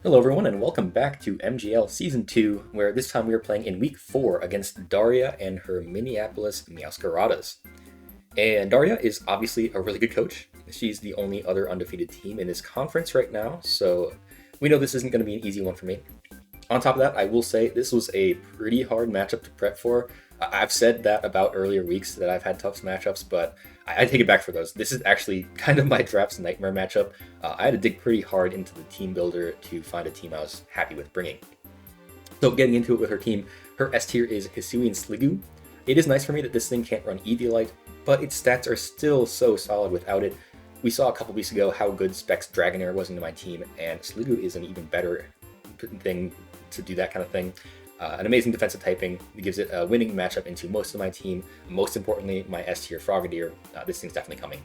Hello everyone and welcome back to MGL Season 2, where this time we are playing in Week 4 against Darya and her Minneapolis Meowscaradas. And Darya is obviously a really good coach. She's the only other undefeated team in this conference right now, so we know this isn't going to be an easy one for me. On top of that, I will say this was a pretty hard matchup to prep for. I've said that about earlier weeks that I've had tough matchups, but I take it back for those. This is actually kind of my draft's nightmare matchup. I had to dig pretty hard into the team builder to find a team I was happy with bringing. So getting into it with her team, her S tier is Hisui and Sliggoo. It is nice for me that this thing can't run Eviolite, but its stats are still so solid without it. We saw a couple weeks ago how good Specs Dragonair was into my team, and Sliggoo is an even better thing to do that kind of thing. An amazing defensive typing. It gives it a winning matchup into most of my team. Most importantly, my S tier Frogadier. This thing's definitely coming.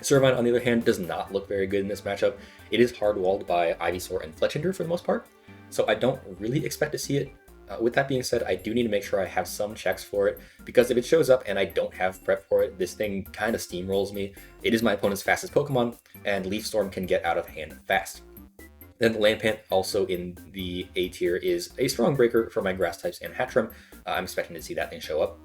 Servine, on the other hand, does not look very good in this matchup. It is hard-walled by Ivysaur and Fletchinder for the most part, so I don't really expect to see it. With that being said, I do need to make sure I have some checks for it, because if it shows up and I don't have prep for it, this thing kind of steamrolls me. It is my opponent's fastest Pokemon, and Leaf Storm can get out of hand fast. Then Lampant, also in the A tier, is a strong breaker for my grass types and Hatchram. I'm expecting to see that thing show up.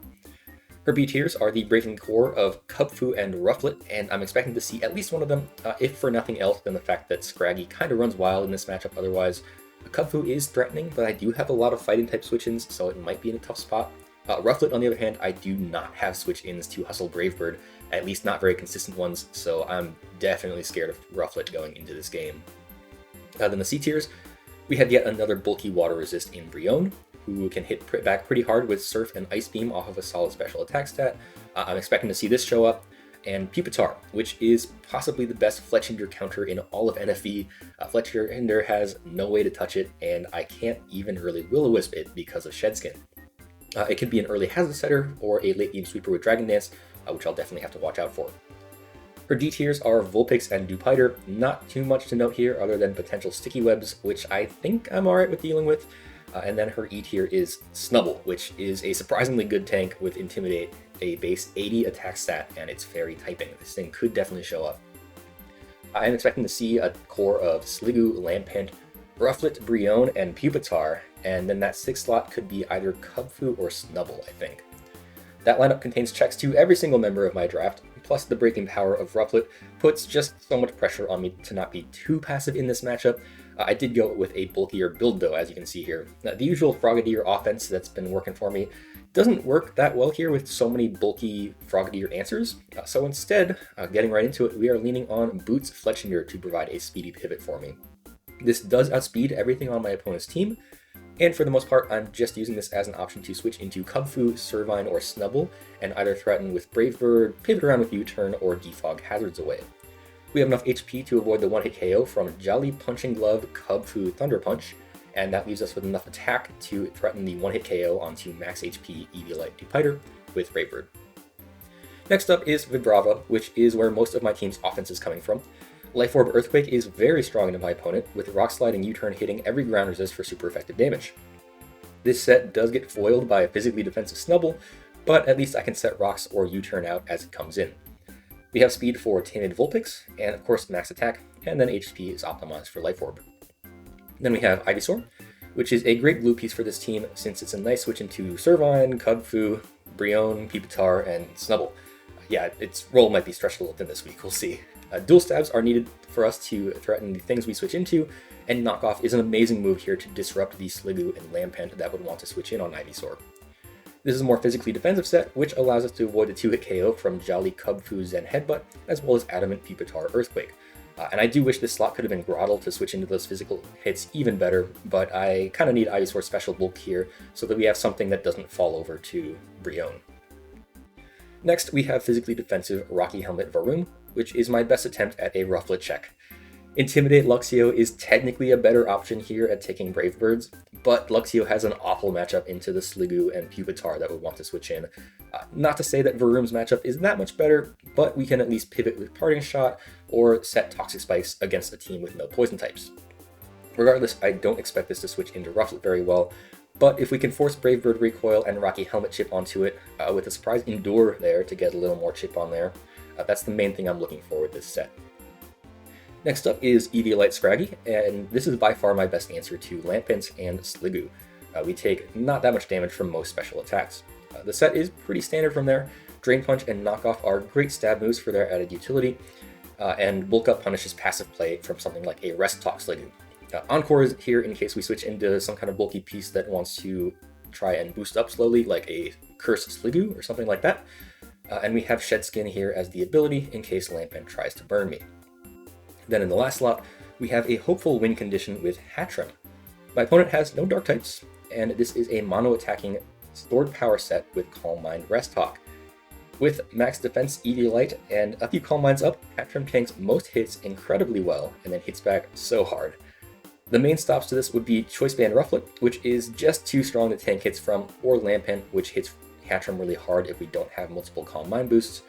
Her B tiers are the breaking core of Kubfu and Rufflet, and I'm expecting to see at least one of them, if for nothing else than the fact that Scraggy kind of runs wild in this matchup otherwise. Kubfu is threatening, but I do have a lot of fighting type switch-ins, so it might be in a tough spot. Rufflet, on the other hand, I do not have switch-ins to Hustle Brave Bird, at least not very consistent ones, so I'm definitely scared of Rufflet going into this game. Then the C tiers, we have yet another bulky water resist in Brionne, who can hit back pretty hard with Surf and Ice Beam off of a solid special attack stat. I'm expecting to see this show up. And Pupitar, which is possibly the best Fletchinder counter in all of NFE. Fletchinder has no way to touch it, and I can't even really Will-O-Wisp it because of Shed Skin. It could be an early hazard setter or a late game sweeper with Dragon Dance, which I'll definitely have to watch out for. Her D tiers are Vulpix and Dewpider. Not too much to note here other than potential sticky webs, which I think I'm alright with dealing with. And then her E tier is Snubble, which is a surprisingly good tank with Intimidate, a base 80 attack stat, and it's fairy typing. This thing could definitely show up. I am expecting to see a core of Sliggoo, Lampant, Rufflet, Brionne, and Pupitar, and then that 6th slot could be either Kubfu or Snubble, I think. That lineup contains checks to every single member of my draft, plus the breaking power of Rufflet puts just so much pressure on me to not be too passive in this matchup. I did go with a bulkier build though, as you can see here. The usual Frogadier offense that's been working for me doesn't work that well here with so many bulky Frogadier answers. So instead, getting right into it, we are leaning on Boots Fletchinder to provide a speedy pivot for me. This does outspeed everything on my opponent's team, and for the most part, I'm just using this as an option to switch into Kubfu, Servine, or Snubble, and either threaten with Brave Bird, pivot around with U-turn, or defog hazards away. We have enough HP to avoid the one-hit KO from Jolly Punching Glove, Kubfu, Thunder Punch, and that leaves us with enough attack to threaten the one-hit KO onto max HP Eviolite Dewpider with Brave Bird. Next up is Vibrava, which is where most of my team's offense is coming from. Life Orb Earthquake is very strong into my opponent, with Rock Slide and U-turn hitting every ground resist for super effective damage. This set does get foiled by a physically defensive Snubble, but at least I can set Rocks or U-turn out as it comes in. We have speed for Timid Vulpix, and of course max attack, and then HP is optimized for Life Orb. Then we have Ivysaur, which is a great blue piece for this team since it's a nice switch into Servine, Kubfu, Brionne, Pupitar, and Snubble. Yeah, its role might be stretched a little thin this week, we'll see. Dual stabs are needed for us to threaten the things we switch into, and Knockoff is an amazing move here to disrupt the Sliggoo and Lampant that would want to switch in on Ivysaur. This is a more physically defensive set, which allows us to avoid the 2-hit KO from Jolly Kubfu Zen Headbutt, as well as Adamant Pupitar Earthquake. And I do wish this slot could have been Groddle to switch into those physical hits even better, but I kind of need Ivysaur's special bulk here so that we have something that doesn't fall over to Brionne. Next, we have physically defensive Rocky Helmet Varoom, which is my best attempt at a Rufflet check. Intimidate Luxio is technically a better option here at taking Brave Birds, but Luxio has an awful matchup into the Sliggoo and Pupitar that would want to switch in. Not to say that Varoom's matchup is that much better, but we can at least pivot with Parting Shot or set Toxic Spikes against a team with no poison types. Regardless, I don't expect this to switch into Rufflet very well, but if we can force Brave Bird Recoil and Rocky Helmet chip onto it, with a surprise Endure there to get a little more chip on there, that's the main thing I'm looking for with this set. Next up is Eviolite Scraggy, and this is by far my best answer to Lampent and Sliggoo. We take not that much damage from most special attacks. The set is pretty standard from there. Drain Punch and Knock Off are great stab moves for their added utility, and Bulk Up punishes passive play from something like a Rest Talk Sliggoo. Encore is here in case we switch into some kind of bulky piece that wants to try and boost up slowly, like a Curse Sliggoo or something like that. And we have Shed Skin here as the ability in case Lampent tries to burn me. Then in the last slot, we have a Hopeful Win condition with Hattrem. My opponent has no Dark types, and this is a mono-attacking Stored Power set with Calm Mind Rest Talk. With max defense Eviolite and a few Calm Minds up, Hattrem tanks most hits incredibly well and then hits back so hard. The main stops to this would be Choice Band Rufflet, which is just too strong to tank hits from, or Lampent, which hits Hattrem really hard if we don't have multiple Calm Mind boosts,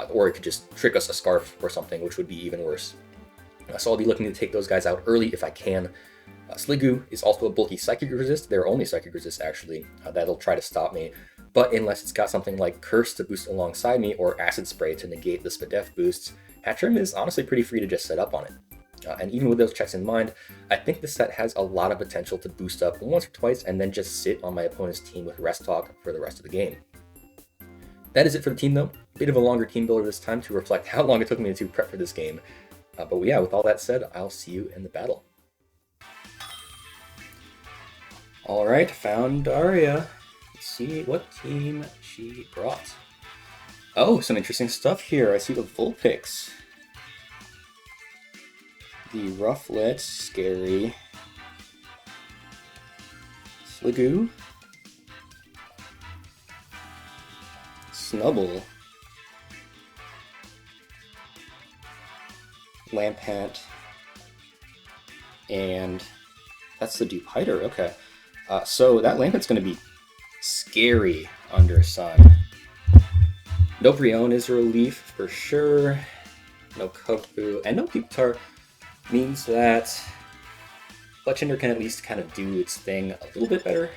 or it could just trick us a Scarf or something, which would be even worse. So I'll be looking to take those guys out early if I can. Sliggoo is also a bulky Psychic Resist, their only Psychic Resist actually, that'll try to stop me. But unless it's got something like Curse to boost alongside me or Acid Spray to negate the Spadef boosts, Hattrem is honestly pretty free to just set up on it. And even with those checks in mind, I think this set has a lot of potential to boost up once or twice and then just sit on my opponent's team with Rest Talk for the rest of the game. That is it for the team though. A bit of a longer team builder this time to reflect how long it took me to prep for this game. But yeah, with all that said, I'll see you in the battle. Alright, found Darya. Let's see what team she brought. Oh, some interesting stuff here. I see the Vulpix. The Rufflet, scary. Sliggoo. Snubble. Lampent. And that's the Dupider, okay. So that Lampent's going to be scary under Sun. No Brion is a relief for sure. No Kofu, and no Pupitar means that Fletchinder can at least kind of do its thing a little bit better.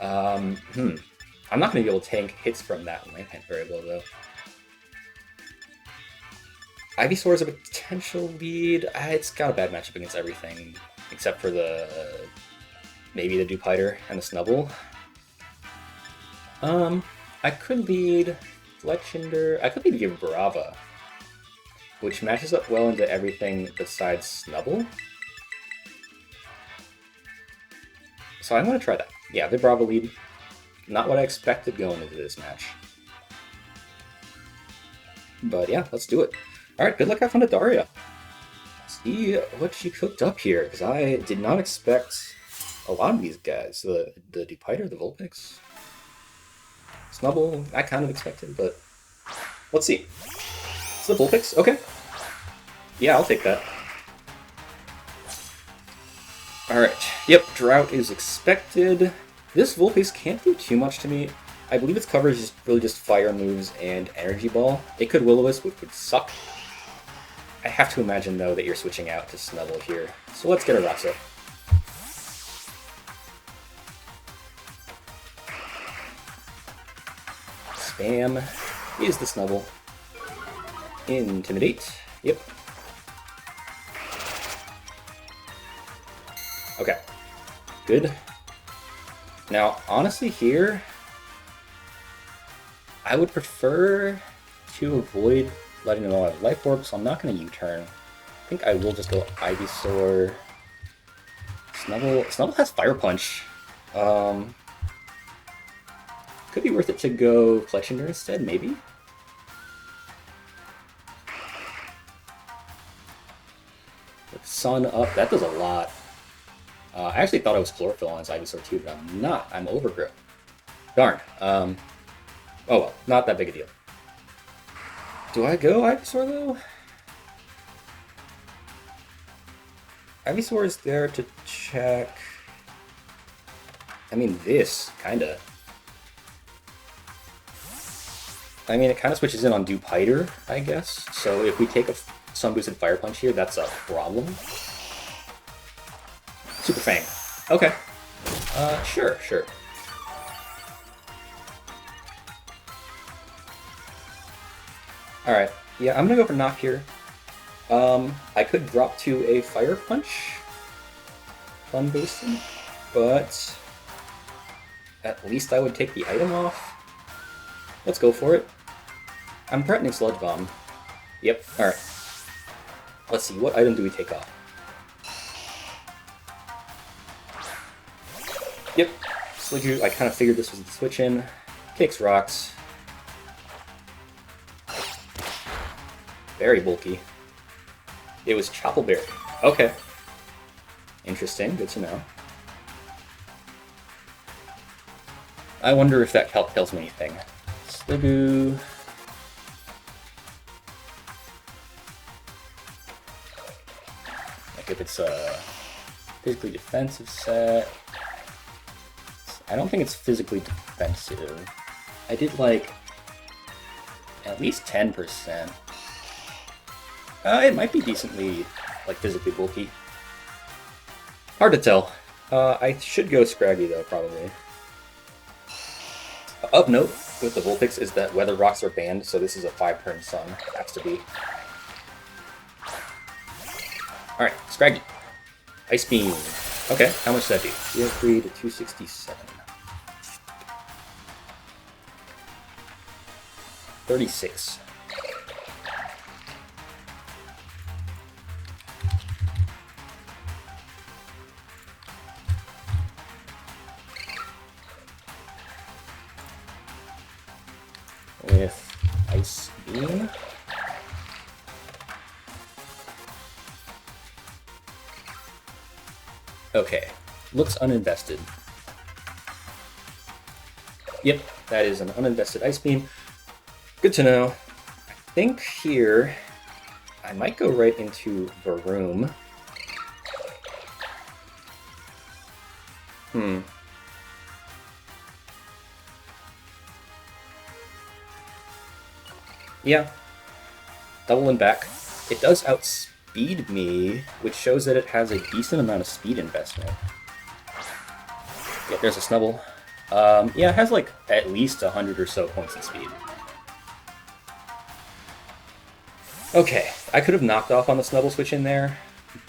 I'm not going to be able to tank hits from that Lampent very well though. Ivysaur is a potential lead. It's got a bad matchup against everything except for the maybe the Dupider and the Snubble. I could lead Fletchinder. I could lead Vibrava, which matches up well into everything besides Snubble. So I'm going to try that. Yeah, Vibrava lead. Not what I expected going into this match. But yeah, let's do it. Alright, good luck having a Darya. See what she cooked up here, because I did not expect a lot of these guys. The Dupider, the Vulpix, Snubble, I kind of expected, but let's see. It's the Vulpix, okay. Yeah, I'll take that. Alright, yep, Drought is expected. This Vulpix can't do too much to me. I believe its coverage is really just Fire moves and Energy Ball. It could Will-O-Wisp, which would suck. I have to imagine, though, that you're switching out to Snubble here. So let's get a Rocks up. Spam is the Snubble. Intimidate. Yep. Okay. Good. Now, honestly here, I would prefer to avoid letting them all have Life Orb, so I'm not going to U-turn. I think I will just go Ivysaur. Snubble has Fire Punch. Could be worth it to go Fletchinder instead, maybe? With Sun up, that does a lot. I actually thought I was Chlorophyll on his Ivysaur too, but I'm not. I'm Overgrowth. Darn. Oh well, not that big a deal. Do I go Ivysaur though? Ivysaur is there to check. I mean, this, kinda. I mean, it kind of switches in on Dupider, I guess. So if we take a Sun Boosted Fire Punch here, that's a problem. Super Fang. Okay. Sure. Alright. Yeah, I'm gonna go for Knock here. I could drop to a Fire Punch. Fun boosting, but at least I would take the item off. Let's go for it. I'm threatening Sludge Bomb. Yep, alright. Let's see, what item do we take off? Yep, Sliggoo, I kind of figured this was the switch in. Kicks rocks. Very bulky. It was Choppleberry. Okay. Interesting, good to know. I wonder if that calc tells me anything. Sliggoo. Like if it's a physically defensive set. I don't think it's physically defensive. I did like at least 10%. It might be decently like physically bulky. Hard to tell. I should go Scraggy though, probably. Of note with the Vulpix is that Weather Rocks are banned, so this is a 5-turn sun. Has to be. Alright, Scraggy. Ice Beam. Okay, how much does that do? 303 to 267. 36. With Ice Beam. Okay, looks uninvested. Yep, that is an uninvested Ice Beam. Good to know. I think here I might go right into Varoom. Yeah, double and back. It does outspeed me, which shows that it has a decent amount of speed investment. Yeah, there's a Snubble. Yeah, it has like at least 100 or so points in speed. Okay, I could have knocked off on the Snubble switch in there,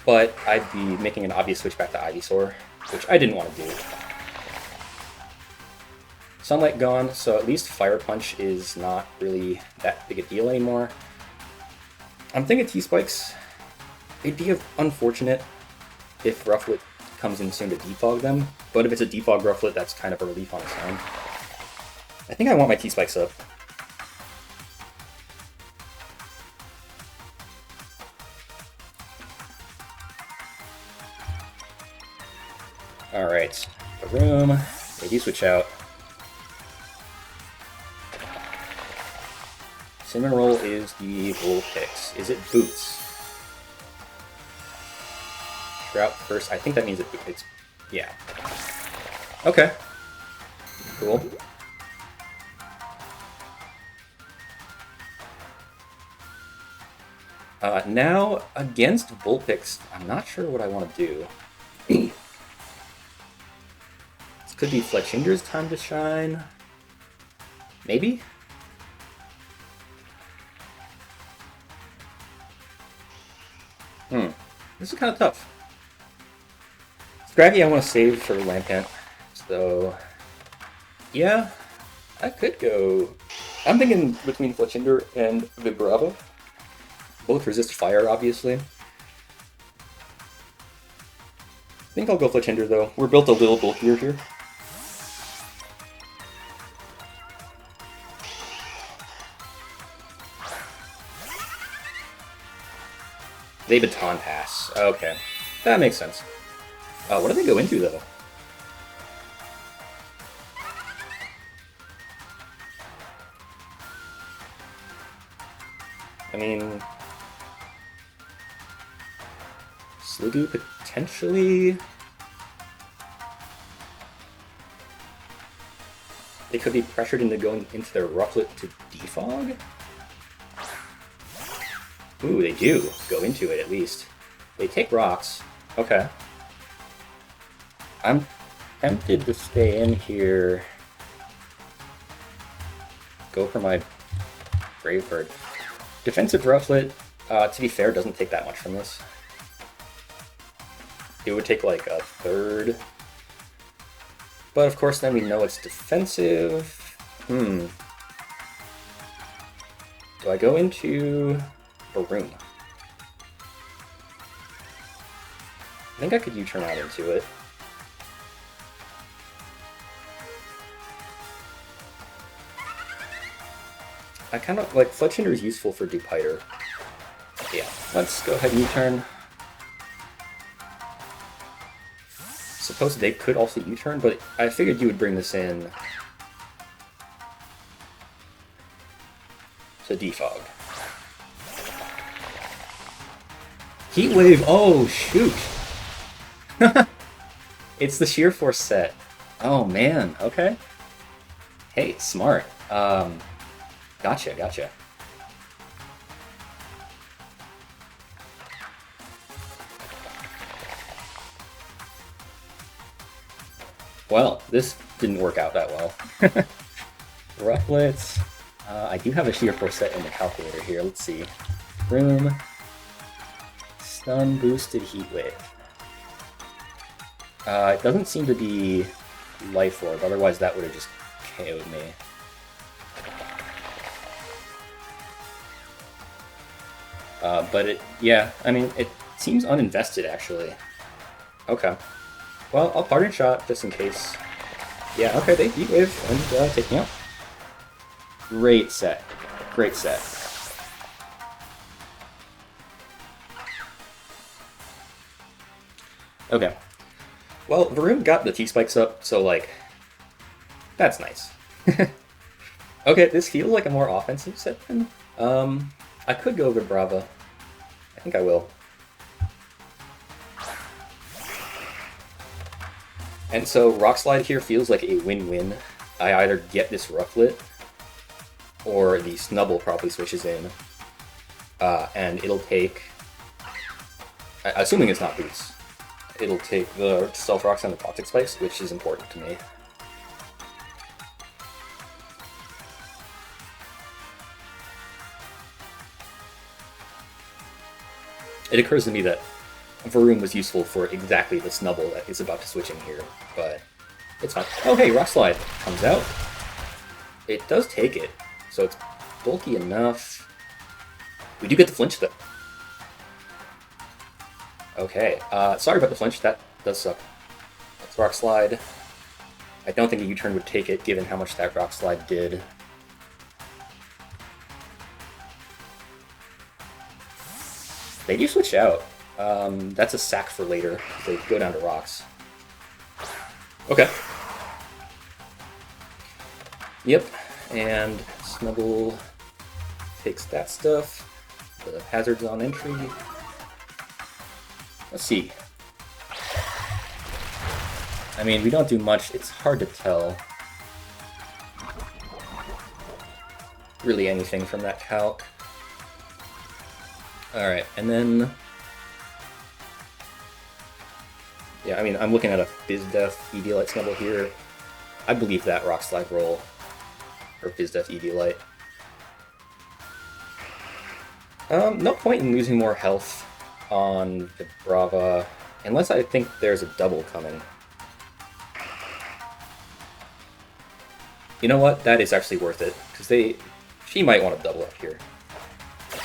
but I'd be making an obvious switch back to Ivysaur, which I didn't want to do. Sunlight gone, so at least Fire Punch is not really that big a deal anymore. I'm thinking T-Spikes. It'd be unfortunate if Rufflet comes in soon to defog them, but if it's a defog Rufflet, that's kind of a relief on its own. I think I want my T-Spikes up. Alright, Varoom, maybe switch out. Cinnamon is the Vulpix. Is it Boots? Drought first. I think that means it's... yeah. Okay. Cool. Now, against Vulpix, I'm not sure what I want to do. This could be Fletchinder's time to shine. Maybe? This is kind of tough. Scraggy I want to save for Lampant, so... yeah, I could go... I'm thinking between Fletchinder and Vibrava. Both resist fire, obviously. I think I'll go Fletchinder, though. We're built a little bulkier here. They Baton Pass. Okay. That makes sense. What do they go into, though? I mean... Sliggoo potentially... They could be pressured into going into their Rufflet to defog? Ooh, they do go into it, at least. They take rocks. Okay. I'm tempted to stay in here. Go for my Brave Bird. Defensive Rufflet. To be fair, it doesn't take that much from this. It would take like a third. But of course, then we know it's defensive. Do I go into a room? I think I could U-turn out into it. I kind of like Fletchinder is useful for Dupiter. Yeah, let's go ahead and U-turn. Suppose they could also U-turn, but I figured you would bring this in to defog. Heat Wave! Oh, shoot! It's the Sheer Force set. Oh, man. Okay. Hey, smart. Gotcha. Well, this didn't work out that well. Rufflets. I do have a Sheer Force set in the calculator here. Let's see. Room. Stun boosted Heat Wave. It doesn't seem to be Life Orb, otherwise that would have just KO'd me. But yeah, I mean, it seems uninvested actually. Okay. Well, I'll Pardon Shot just in case. Yeah, okay, they Heat Wave and take me out. Great set. Great set. Okay. Well, Varun got the T-Spikes up, so, like, that's nice. Okay, this feels like a more offensive set then. I could go Vibrava. I think I will. And so Rock Slide here feels like a win-win. I either get this Rufflet, or the Snubble probably switches in, and it'll take, assuming it's not Boots, it'll take the Stealth Rocks and the Toxic Spikes, which is important to me. It occurs to me that Varun was useful for exactly the Snubble that is about to switch in here, but it's fine. Oh hey, Rock Slide comes out. It does take it, so it's bulky enough. We do get the flinch though. Okay, sorry about the flinch, that does suck. Let's Rock Slide. I don't think a U-turn would take it, given how much that Rock Slide did. They do switch out. That's a sack for later. They go down to rocks. Okay. Yep, and Snubble takes that stuff. The hazards on entry. Let's see. I mean, we don't do much. It's hard to tell really anything from that calc. Alright, and then... yeah, I mean, I'm looking at a BizDef Eviolite Snubble here. I believe that Rock Slide roll, or BizDef Eviolite. No point in losing more health on the Brava, unless I think there's a double coming. You know what? That is actually worth it, because she might want to double up here.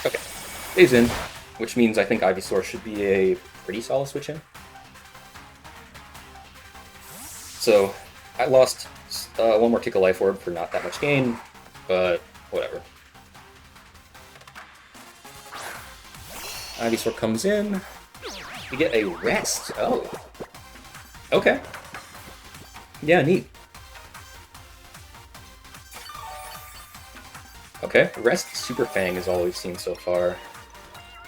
Okay, stays in, which means I think Ivysaur should be a pretty solid switch in. So, I lost one more Tickle Life Orb for not that much gain, but whatever. Ivysaur comes in. We get a Rest. Oh. Okay. Yeah, neat. Okay, Rest Super Fang is all we've seen so far.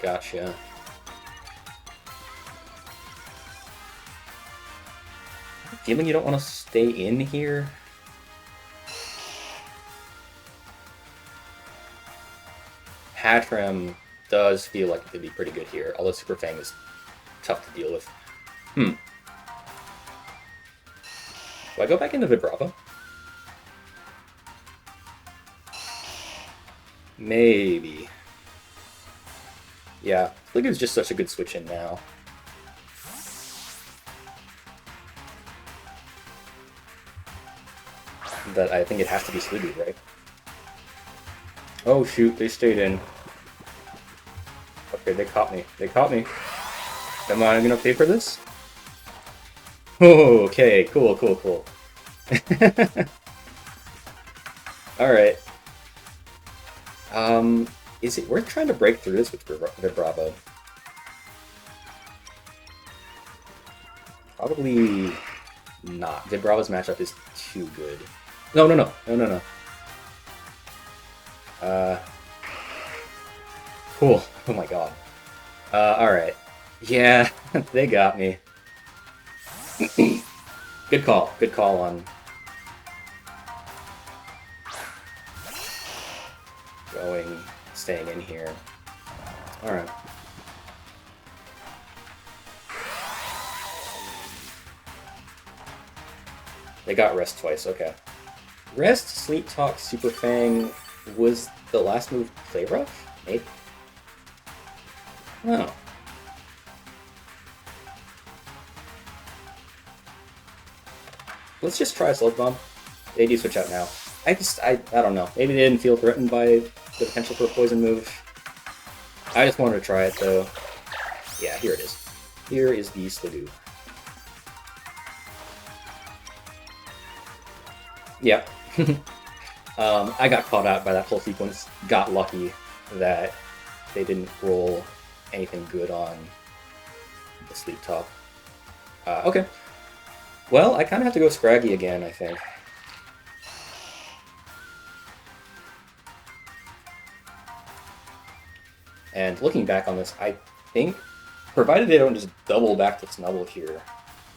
Gotcha. Feeling you don't want to stay in here? Hattrem does feel like it could be pretty good here, although Super Fang is tough to deal with. Do I go back into Vibrava? Maybe. Yeah, Sliggoo's just such a good switch in now. That I think it has to be Sliggoo, right? Oh shoot, they stayed in. Okay, they caught me. They caught me. Am I gonna pay for this? Oh, okay, cool, cool, cool. Alright. Is it worth trying to break through this with Vibravo? Probably not. Vibravo's matchup is too good. No, no, no. No, no, no. Cool. Oh my god. Alright. Yeah, they got me. Good call. Good call on... staying in here. Alright. They got rest twice, okay. Rest, Sleep Talk, Super Fang, was the last move Play Rough? Maybe? Oh. Let's just try Sludge Bomb. They do switch out now. I don't know. Maybe they didn't feel threatened by the potential for a poison move. I just wanted to try it, though. Yeah, here it is. Here is the Sliggoo. Yeah. I got caught out by that whole sequence. Got lucky that they didn't roll anything good on the Sleep Talk. Okay. Well, I kind of have to go Scraggy again, I think. And looking back on this, I think, provided they don't just double back to Snubble here,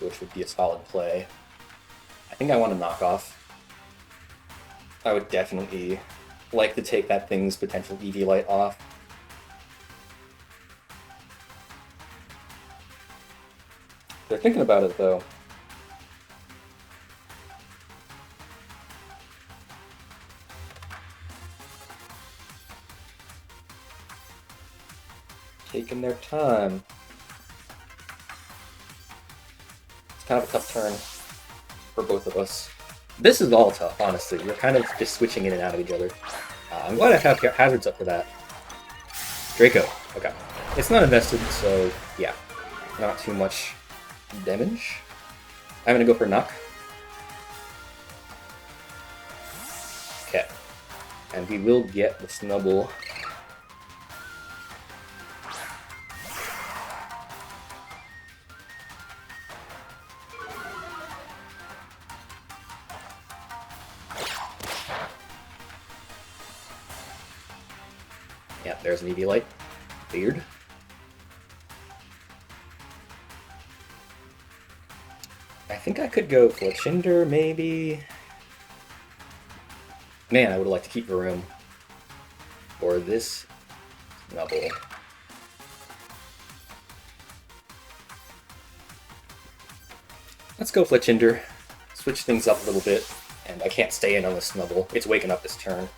which would be a solid play, I think I want to knock off. I would definitely like to take that thing's potential EV Light off. They're thinking about it, though. Taking their time. It's kind of a tough turn for both of us. This is all tough, honestly. We're kind of just switching in and out of each other. I'm glad I have hazards up for that. Draco. Okay. It's not invested, so yeah. Not too much damage. I'm gonna go for Knock. Okay. And we will get the Snubble. Yeah, there's an EV Light. Weird. I think I could go Fletchinder, maybe. Man, I would like to keep the room. Or this Snubble. Let's go Fletchinder. Switch things up a little bit. And I can't stay in on the Snubble. It's waking up this turn.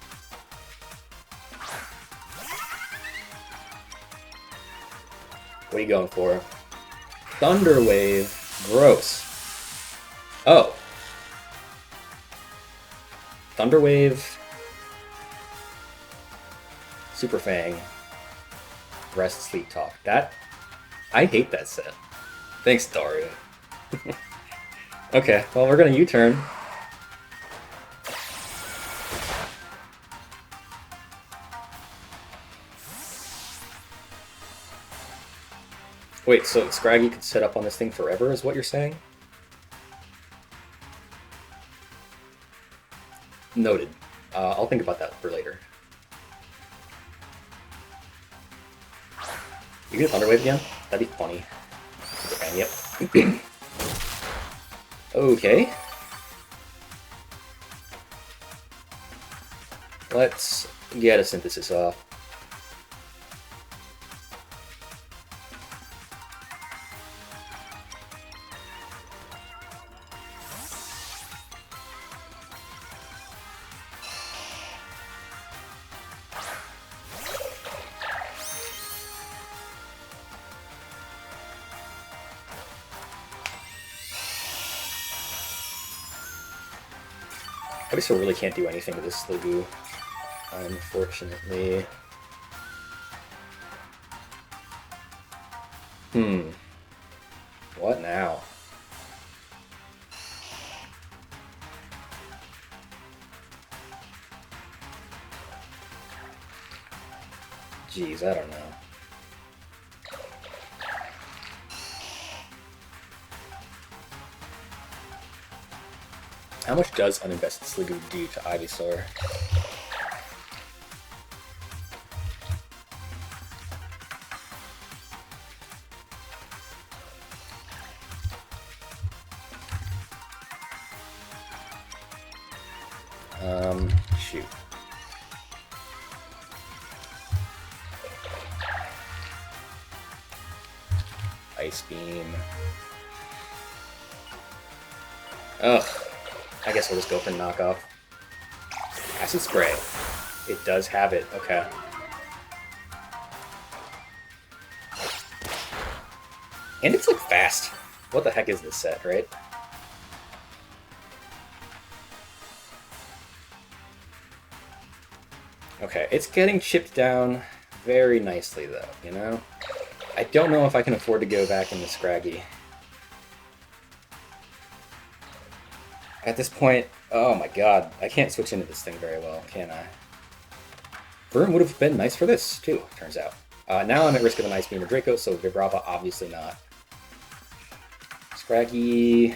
What are you going for? Thunder Wave. Gross. Oh. Thunder Wave. Super Fang. Rest, Sleep Talk. That... I hate that set. Thanks, Darya. Okay, well, we're gonna U-turn. Wait, so Scraggy could set up on this thing forever, is what you're saying? Noted. I'll think about that for later. You get a Thunder Wave again? That'd be funny. Yep. Okay. Let's get a Synthesis off. Ivysaur really can't do anything to this Sliggoo, unfortunately. What now? Jeez, I don't know. How much does uninvested Sliggoo do to Ivysaur? Shoot. Ice Beam. Ugh. I guess we'll just go for knockoff. Acid Spray. It does have it. Okay. And it's like fast. What the heck is this set, right? Okay, it's getting chipped down very nicely though, you know? I don't know if I can afford to go back into Scraggy. At this point, oh my god, I can't switch into this thing very well, can I? Vroom would have been nice for this, too, turns out. Now I'm at risk of an Ice Beam or Draco, so Vibrava obviously not. Scraggy,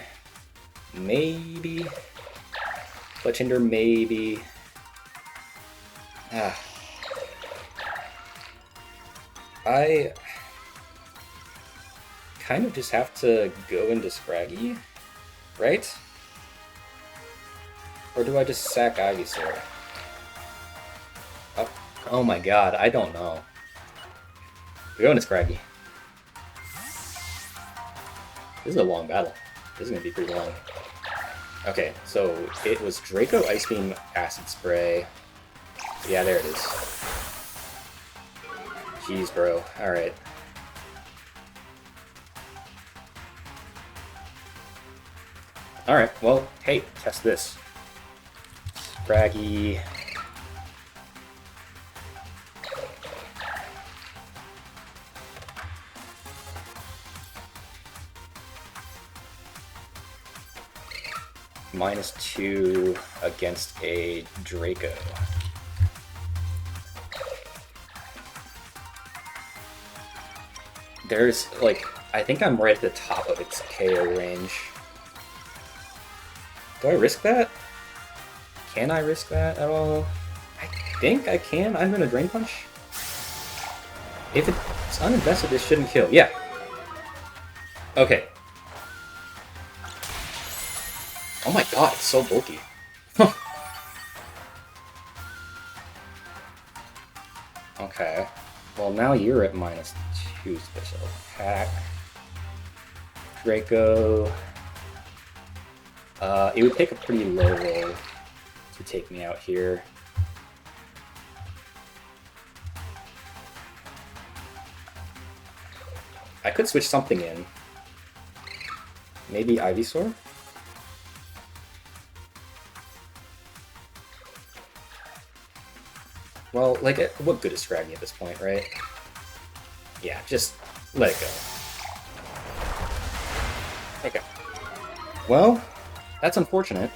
maybe. Fletchinder, maybe. I kind of just have to go into Scraggy, right? Or do I just sack Ivysaur? Oh my god, I don't know. We're going to Scraggy. This is a long battle. This is going to be pretty long. Okay, so it was Draco, Ice Beam, Acid Spray. Yeah, there it is. Jeez, bro. Alright. Alright, well, hey, test this. Scraggy. -2 against a Draco. There's, like, I think I'm right at the top of its KO range. Do I risk that? Can I risk that at all? I think I can. I'm gonna Drain Punch. If it's uninvested, this shouldn't kill. Yeah. Okay. Oh my god, it's so bulky. Okay. Well, now you're at -2 special attack. Draco. It would take a pretty low roll to take me out here. I could switch something in. Maybe Ivysaur? Well, like, what good is Scraggy at this point, right? Yeah, just let it go. Okay. Well, that's unfortunate.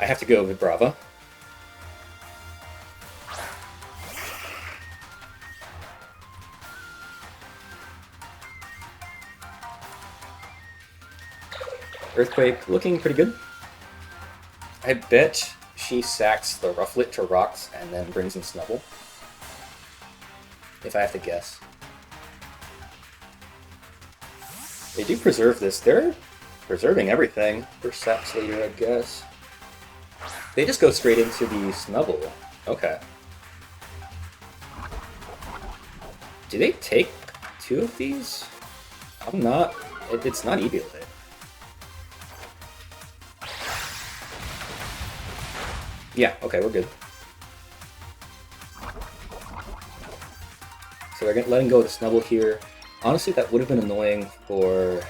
I have to go with Brava. Earthquake looking pretty good. I bet she sacks the Rufflet to rocks and then brings in Snubble. If I have to guess. They do preserve this. They're preserving everything for Saps later, I guess. They just go straight into the Snubble. Okay. Do they take 2 of these? I'm not... It's not Eviolite. Yeah, okay, we're good. So they're letting go of the Snubble here. Honestly, that would have been annoying for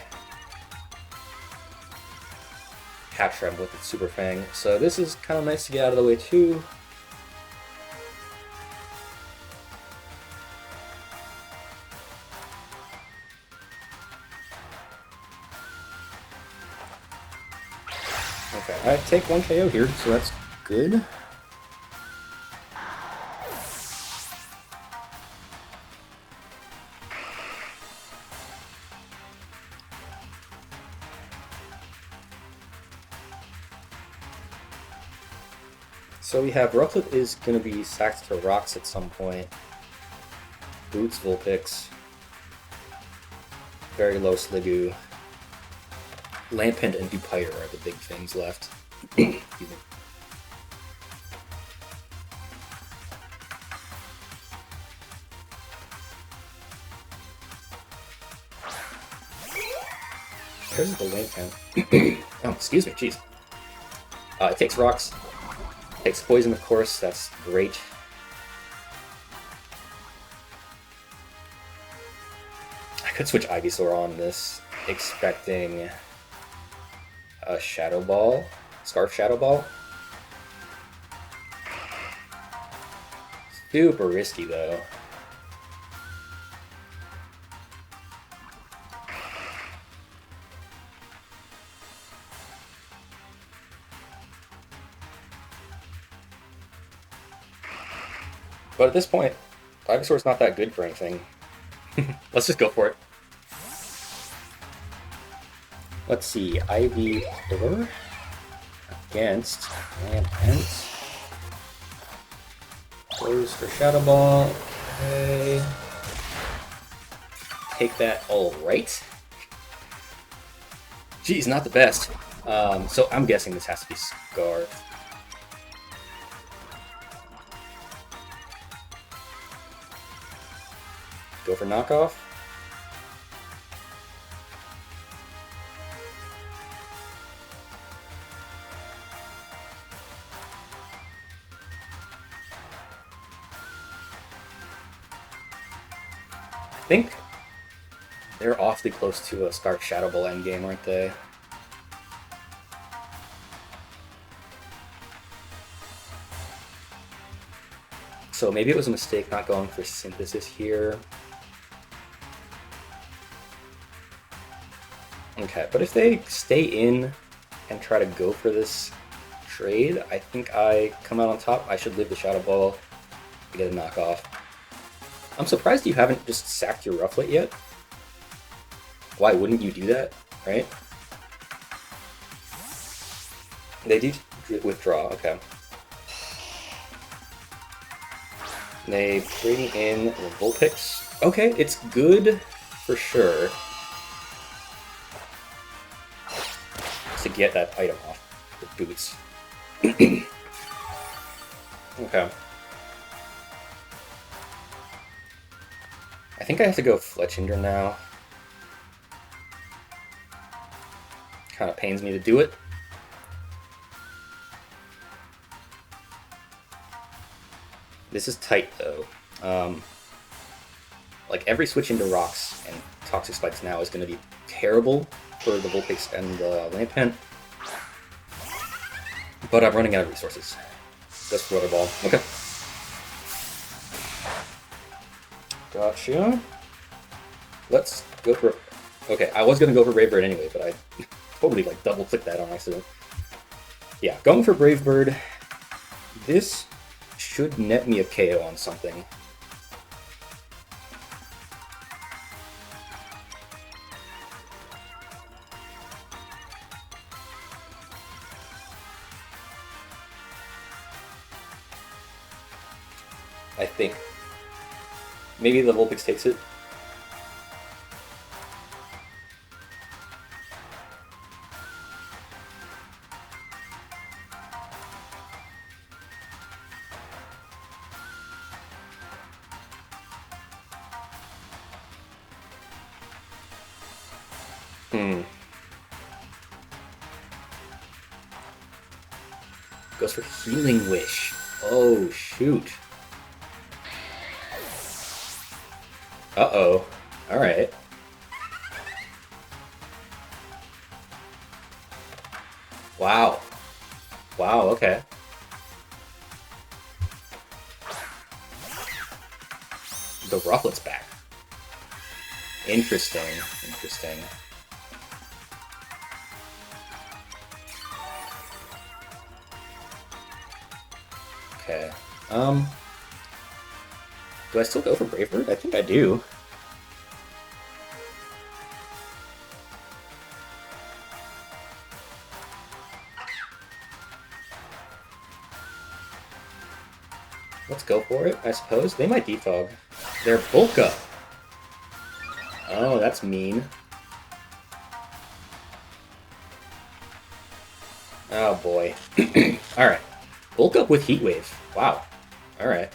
Hattrem with its Super Fang. So this is kind of nice to get out of the way too. Okay, I take 1 KO here, so that's good. So we have Rufflet is going to be sacked to rocks at some point. Boots, Vulpix. Very low Sliggoo. Lampent and Dupiter are the big things left. Excuse me. Where's the Lampent? Oh, excuse me, jeez. It takes rocks. Takes poison, of course, that's great. I could switch Ivysaur on this, expecting a Shadow Ball, Scarf Shadow Ball. Super risky though. But at this point, Ivysaur's not that good for anything. Let's just go for it. Let's see, Ivysaur against Lampent. Goes for Shadow Ball. Okay. Take that alright. Geez, not the best. So I'm guessing this has to be Scarf. Go for knockoff. I think they're awfully close to a Scarf Shadow Ball endgame, aren't they? So maybe it was a mistake not going for Synthesis here. Okay, but if they stay in and try to go for this trade, I think I come out on top. I should live the Shadow Ball to get a knockoff. I'm surprised you haven't just sacked your Rufflet yet. Why wouldn't you do that, right? They do withdraw, okay. They bring in the Vulpix. Okay, it's good for sure to get that item off the boots. Okay. I think I have to go Fletchinder now. Kind of pains me to do it. This is tight though. Like every switch into rocks and toxic spikes now is going to be terrible for the Vulpix and the Lampent. But I'm running out of resources. Just for Water Ball. Okay. Gotcha. Let's go for... Okay, I was going to go for Brave Bird anyway, but I totally like double-clicked that on accident. Yeah, going for Brave Bird. This should net me a KO on something. I think. Maybe the Vulpix takes it. Goes for Healing Wish. Oh, shoot. Uh-oh. Alright. Wow. Wow, okay. The Rufflet's back. Interesting. Interesting. Okay. Do I still go for Brave Bird? I think I do. Let's go for it, I suppose. They might defog. They're bulk up. Oh, that's mean. Oh boy. Alright. Bulk up with Heat Wave. Wow. Alright.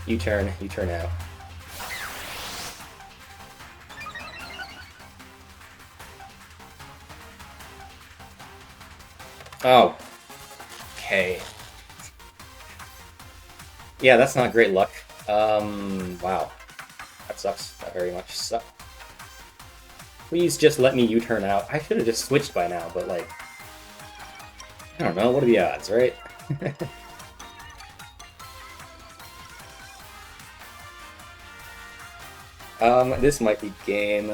You turn out. Oh. Okay. Yeah, that's not great luck. Wow. That sucks. That very much sucks. Please just let me U-turn out. I should have just switched by now, but like... I don't know, what are the odds, right? This might be game.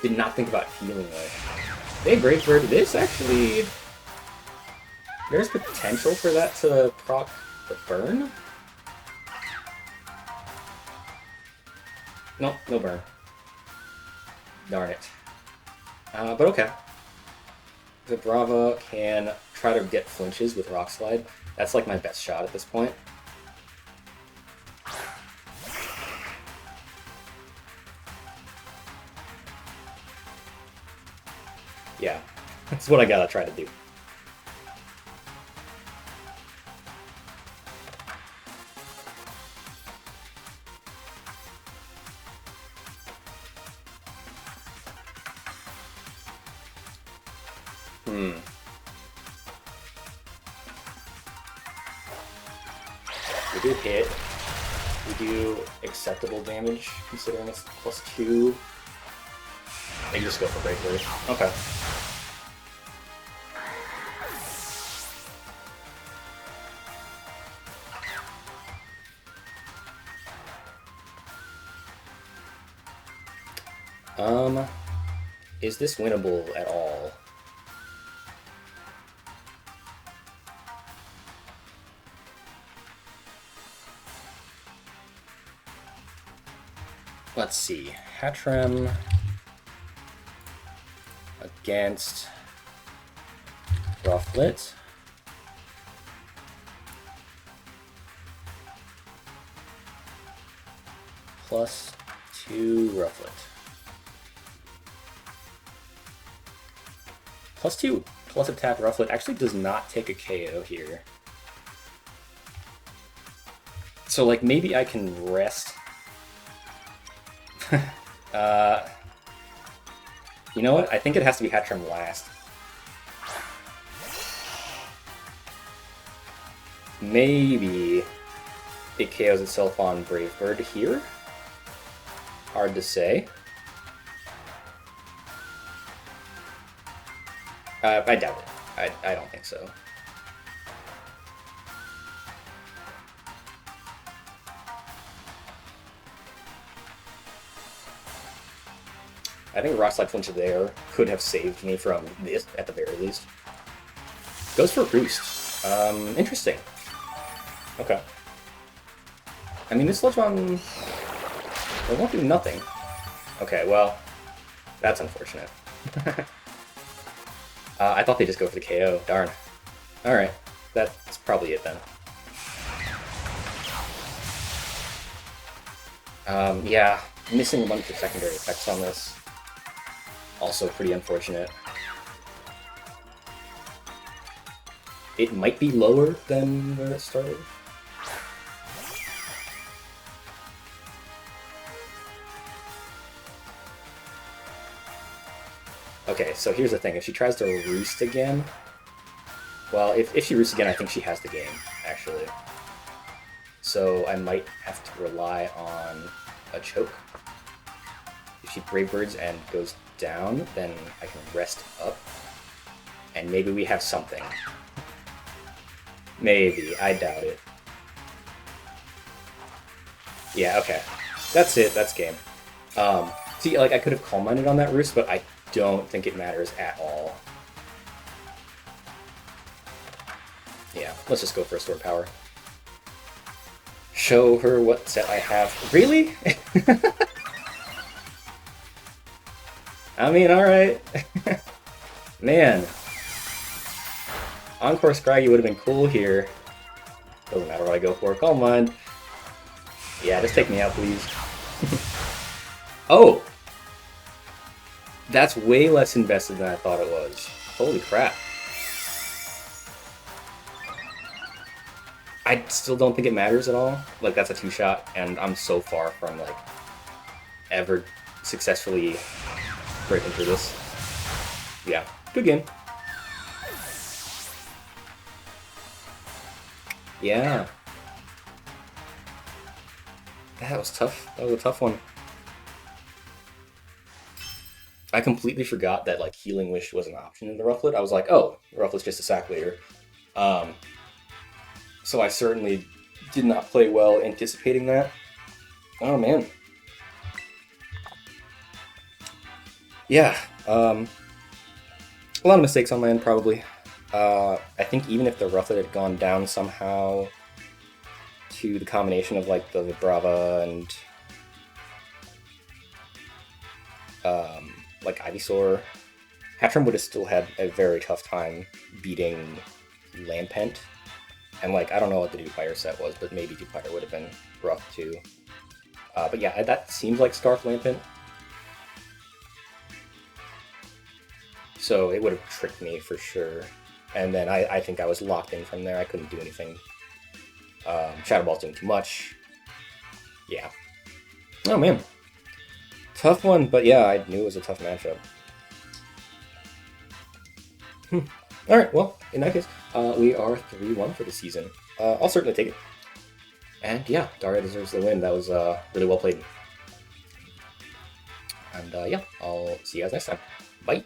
Did not think about healing though. Hey, Brave Bird, this actually... There's potential for that to proc the burn? Nope, no burn. Darn it. But okay. The Brava can try to get flinches with Rock Slide. That's like my best shot at this point. Yeah, that's what I gotta try to do. We do hit. We do acceptable damage, considering it's +2. Maybe just go for Break Bird. Okay. Is this winnable at all? Let's see. Hattrem against Rufflet. +2 Rufflet. +2 plus attack Rufflet actually does not take a KO here. So like maybe I can rest. You know what? I think it has to be Hattrem last. Maybe it KOs itself on Brave Bird here. Hard to say. I doubt it. I don't think so. I think Rock Slide Flinch there could have saved me from this, at the very least. Goes for a Roost. Interesting. Okay. I mean, this Sludge Bomb... It won't do nothing. Okay, well... That's unfortunate. I thought they'd just go for the KO. Darn. Alright. That's probably it then. Yeah. Missing a bunch of secondary effects on this. Also pretty unfortunate. It might be lower than where it started. Okay, so here's the thing. If she tries to roost again... Well, if she roosts again, I think she has the game, actually. so I might have to rely on a choke. If she Brave Birds and goes down, then I can rest up, and maybe we have something. Maybe, I doubt it. Yeah, okay. That's it, that's game. See, like, I could have Calm Minded on that Roost, but I don't think it matters at all. Yeah, let's just go for a Sword Power. Show her what set I have. Really? I mean, alright. Man. Encore Scraggy would have been cool here. Doesn't matter what I go for. Calm Mind. Yeah, just take me out, please. Oh! That's way less invested than I thought it was. Holy crap. I still don't think it matters at all. Like, that's a 2-shot, and I'm so far from, like, ever successfully breaking through this. Yeah, good game. Yeah. That was tough. That was a tough one. I completely forgot that, like, Healing Wish was an option in the Rufflet. I was like, oh, the Rufflet's just a sack later. So I certainly did not play well anticipating that. Oh, man. Yeah, a lot of mistakes on my end, probably. I think even if the Rufflet had gone down somehow to the combination of, like, the Vibrava and, like, Ivysaur, Hatterene would have still had a very tough time beating Lampent. And, like, I don't know what the Dewpider set was, but maybe Dewpider would have been rough, too. But yeah, that seems like Scarf Lampent. So it would have tricked me for sure. And then I think I was locked in from there. I couldn't do anything. Shadow Ball's doing too much. Yeah. Oh, man. Tough one, but yeah, I knew it was a tough matchup. Alright, well, in that case, we are 3-1 for the season. I'll certainly take it. And yeah, Darya deserves the win. That was really well played. And yeah, I'll see you guys next time. Bye!